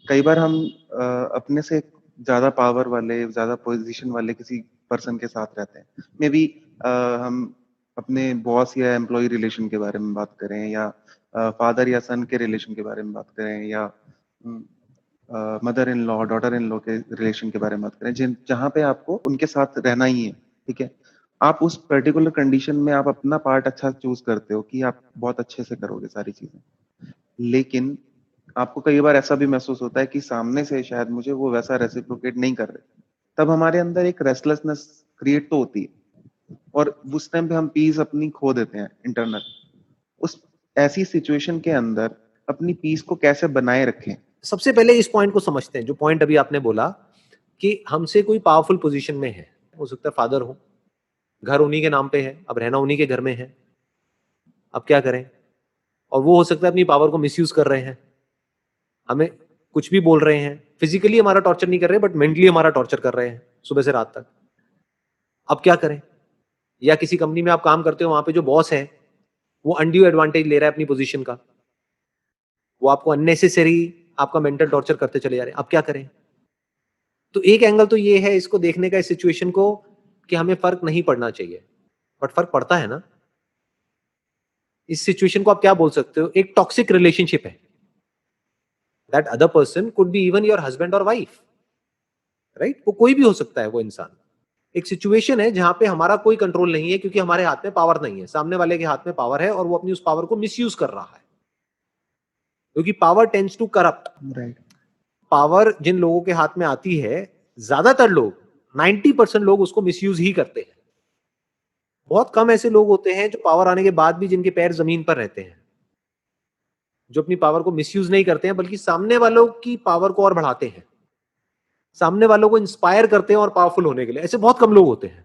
कई बार हम अपने से ज्यादा पावर वाले, ज्यादा पोजीशन वाले किसी पर्सन के साथ रहते हैं। मे बी हम अपने बॉस या एम्प्लॉय रिलेशन के बारे में बात करें, या फादर या सन के रिलेशन के बारे में बात करें, या mother in law daughter in law के रिलेशन के बारे में बात करें, जिन जहाँ पे आपको उनके साथ रहना ही है, ठीक है। आप उस पर्टिकुलर कंडीशन में आप अपना पार्ट अच्छा चूज करते हो कि आप बहुत अच्छे से करोगे सारी चीजें, लेकिन आपको कई बार ऐसा भी महसूस होता है कि सामने से शायद मुझे वो वैसा रेसिप्रोकेट नहीं कर रहे। तब हमारे अंदर एक रेस्टलेसनेस क्रिएट तो होती है, और उस टाइम पे हम पीस अपनी खो देते हैं इंटरनल। उस ऐसी सिचुएशन के अंदर अपनी पीस को कैसे बनाए रखें? सबसे पहले इस पॉइंट को समझते हैं, जो पॉइंट अभी आपने बोला कि हमसे कोई पावरफुल पोजीशन में है, हो सकता है फादर हो, घर उन्हीं के नाम पे है, अब रहना उन्हीं के घर में है, अब क्या करें? और वो हो सकता है अपनी पावर को मिसयूज कर रहे हैं, हमें कुछ भी बोल रहे हैं, फिजिकली हमारा टॉर्चर नहीं कर रहे बट मेंटली हमारा टॉर्चर कर रहे हैं सुबह से रात तक। अब क्या करें? या किसी कंपनी में आप काम करते हो, वहां पे जो बॉस है वो अनड्यू एडवांटेज ले रहा है अपनी पोजीशन का, वो आपको अननेसेसरी आपका मेंटल टॉर्चर करते चले जा रहे हैं। अब क्या करें? तो एक एंगल तो ये है इसको देखने का, इस सिचुएशन को, कि हमें फर्क नहीं पड़ना चाहिए, बट फर्क पड़ता है ना। इस सिचुएशन को आप क्या बोल सकते हो? एक टॉक्सिक रिलेशनशिप है। That other person could be even your husband और वाइफ, राइट? वो कोई भी हो सकता है वो इंसान। एक सिचुएशन है जहां पे हमारा कोई कंट्रोल नहीं है, क्योंकि हमारे हाथ में पावर नहीं है, सामने वाले के हाथ में पावर है और वो अपनी उस पावर को मिसयूज कर रहा है, क्योंकि power tends to corrupt. Right. Power जिन लोगों के हाथ में आती है, ज्यादातर लोग, 90% लोग उसको मिसयूज ही करते हैं। बहुत कम ऐसे लोग होते हैं जो पावर आने के बाद भी जिनके पैर जमीन पर रहते हैं, जो अपनी पावर को मिसयूज नहीं करते हैं, बल्कि सामने वालों की पावर को और बढ़ाते हैं, सामने वालों को इंस्पायर करते हैं और पावरफुल होने के लिए। ऐसे बहुत कम लोग होते हैं।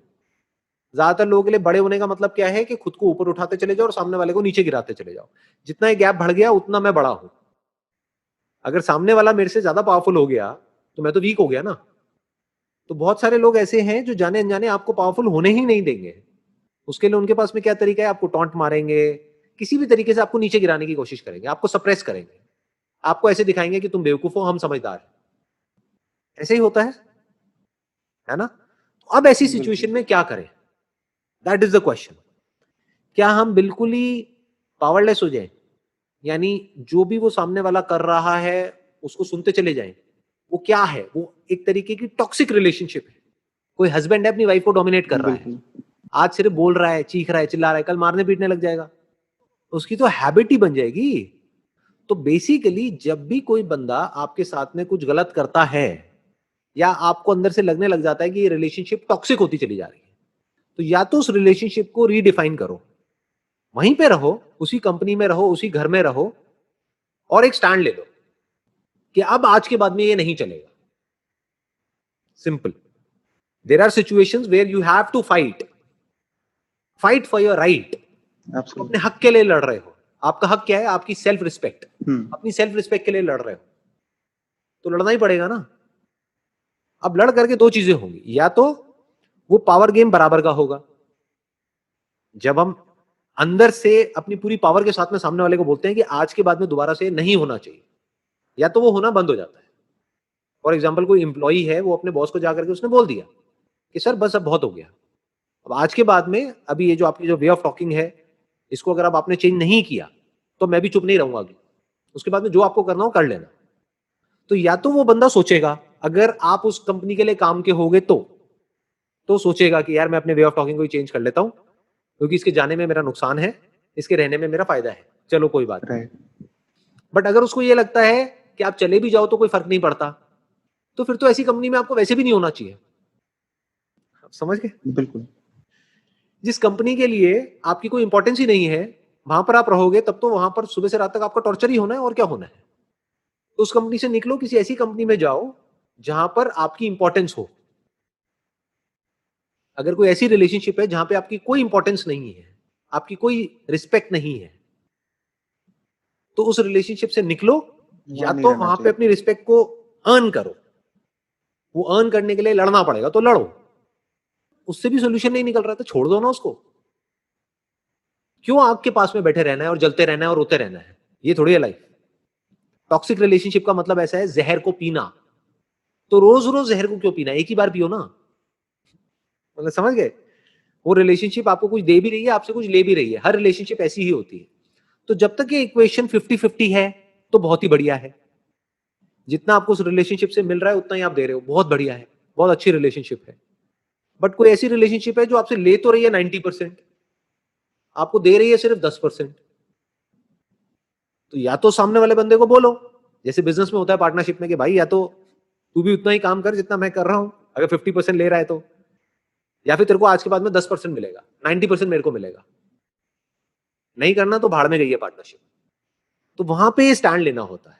ज्यादातर लोगों के लिए बड़े होने का मतलब क्या है कि खुद को ऊपर उठाते चले जाओ और सामने वाले को नीचे गिराते चले जाओ। जितना ये गैप बढ़ गया उतना मैं बड़ा हूं। अगर सामने वाला मेरे से ज्यादा पावरफुल हो गया तो मैं तो वीक हो गया ना। तो बहुत सारे लोग ऐसे हैं जो जाने अनजाने आपको पावरफुल होने ही नहीं देंगे। उसके लिए उनके पास में क्या तरीका है? आपको टॉन्ट मारेंगे, किसी भी तरीके से आपको नीचे गिराने की कोशिश करेंगे, आपको सप्रेस करेंगे, आपको ऐसे दिखाएंगे कि तुम बेवकूफ हो, हम समझदार हैं। ऐसे ही होता है ना? तो अब ऐसी सिचुएशन में क्या करें? That is the question. क्या हम बिल्कुल ही पावरलेस हो जाएं, यानी जो भी वो सामने वाला कर रहा है उसको सुनते चले जाएं? वो क्या है? वो एक तरीके की टॉक्सिक रिलेशनशिप है। कोई हस्बैंड है अपनी वाइफ को डोमिनेट कर रहा है, आज सिर्फ बोल रहा है, चीख रहा है, चिल्ला रहा है, कल मारने पीटने लग जाएगा, उसकी तो हैबिट ही बन जाएगी। तो बेसिकली जब भी कोई बंदा आपके साथ में कुछ गलत करता है, या आपको अंदर से लगने लग जाता है कि ये रिलेशनशिप टॉक्सिक होती चली जा रही है, तो या तो उस रिलेशनशिप को रीडिफाइन करो, वहीं पे रहो, उसी कंपनी में रहो, उसी घर में रहो, और एक स्टैंड ले लो कि अब आज के बाद में ये नहीं चलेगा। Simple. There are situations where you have to fight for your right. आप अपने हक के लिए लड़ रहे हो। आपका हक क्या है? आपकी सेल्फ रिस्पेक्ट। अपनी सेल्फ रिस्पेक्ट के लिए लड़ रहे हो तो लड़ना ही पड़ेगा ना। अब लड़ करके दो चीजें होंगी, या तो वो पावर गेम बराबर का होगा, जब हम अंदर से अपनी पूरी पावर के साथ में सामने वाले को बोलते हैं कि आज के बाद में दोबारा से नहीं होना चाहिए, या तो वो होना बंद हो जाता है। फॉर एग्जाम्पल, कोई इंप्लॉई है, वो अपने बॉस को जाकर के उसने बोल दिया कि सर बस अब बहुत हो गया, अब आज के बाद में अभी ये जो आपकी जो वे ऑफ टॉकिंग है, इसको अगर अब आपने चेंज नहीं किया तो मैं भी चुप नहीं रहूंगा अभी, उसके बाद में जो आपको करना हो कर लेना। तो या तो वो बंदा सोचेगा, अगर आप उस कंपनी के लिए काम के होगे तो सोचेगा कि यार मैं अपने वे ऑफ टॉकिंग को ही चेंज कर लेता हूं, क्योंकि इसके जाने में मेरा नुकसान है, इसके रहने में मेरा फायदा है, चलो कोई बात नहीं। बट अगर उसको ये लगता है कि आप चले भी जाओ तो कोई फर्क नहीं पड़ता, तो फिर तो ऐसी कंपनी में आपको वैसे भी नहीं होना चाहिए। आप समझ गए? बिल्कुल। जिस कंपनी के लिए आपकी कोई इंपॉर्टेंस ही नहीं है, वहां पर आप रहोगे तब तो वहां पर सुबह से रात तक आपका टॉर्चर ही होना है, और क्या होना है। तो उस कंपनी से निकलो, किसी ऐसी कंपनी में जाओ जहां पर आपकी इंपॉर्टेंस हो। अगर कोई ऐसी रिलेशनशिप है जहां पे आपकी कोई इंपॉर्टेंस नहीं है, आपकी कोई रिस्पेक्ट नहीं है, तो उस रिलेशनशिप से निकलो, या तो वहां पे अपनी रिस्पेक्ट को अर्न करो। वो अर्न करने के लिए लड़ना पड़ेगा तो लड़ो, उससे भी सोल्यूशन नहीं निकल रहा तो छोड़ दो ना उसको। क्यों आग के पास में बैठे रहना है और जलते रहना है और रोते रहना है? ये थोड़ी है लाइफ। टॉक्सिक रिलेशनशिप का मतलब ऐसा है जहर को पीना। तो रोज रोज जहर को क्यों पीना, एक ही बार पियो ना। मतलब समझ गए, वो रिलेशनशिप आपको कुछ दे भी रही है, आपसे कुछ ले भी रही है, हर रिलेशनशिप ऐसी ही होती है। तो जब तक ये इक्वेशन 50-50 है तो बहुत ही बढ़िया है। जितना आपको उस रिलेशनशिप से मिल रहा है उतना ही आप दे रहे हो, बहुत बढ़िया है, बहुत अच्छी रिलेशनशिप है। बट कोई ऐसी रिलेशनशिप है जो आपसे ले तो रही है 90%, आपको दे रही है सिर्फ 10%, तो या तो सामने वाले बंदे को बोलो, जैसे बिजनेस में होता है पार्टनरशिप में, कि भाई या तो तू भी उतना ही काम कर जितना मैं कर रहा हूं, अगर 50% ले रहा है तो, या फिर तेरे को आज के बाद में 10% मिलेगा, 90% मेरे को मिलेगा। नहीं करना तो भाड़ में गई है पार्टनरशिप। तो वहां पे स्टैंड लेना होता है।